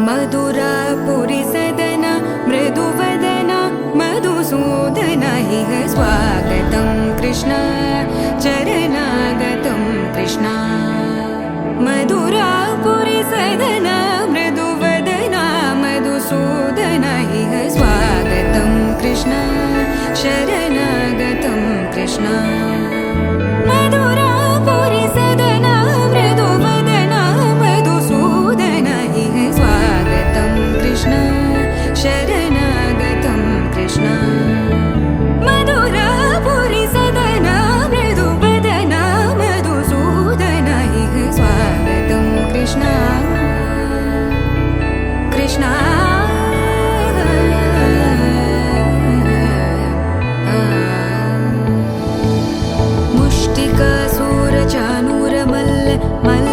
मधुरापुरी सदना मृदुवदना मधुसूदन इह स्वागतं कृष्ण चरणागतं कृष्ण मधुरापुरी सदना मृदुवदना मधुसूदन इह स्वागतं कृष्ण शरणागतं कृष्ण मधुरापुरी सदना मृदुवदना मधुसूदन इह स्वागतं कृष्ण शरणागतं कृष्ण मधुरापुरी सदना मृदुवदना मधुसूदन इह स्वागतं कृष्ण कृष्ण मुष्टिकासूरचानूरमल्ल मल्ल